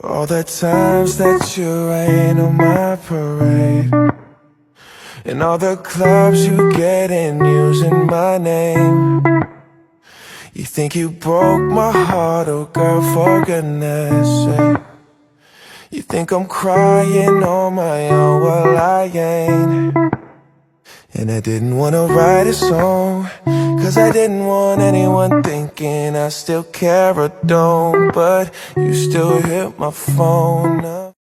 For all the times that you rain on my parade, and all the clubs you get in using my name. You think you broke my heart, oh girl, for goodness sake. You think I'm crying on my own, well I ain't. And I didn't wanna write a song, cause I didn't want anyone thinking I still care or don't. But you still hit my phone up.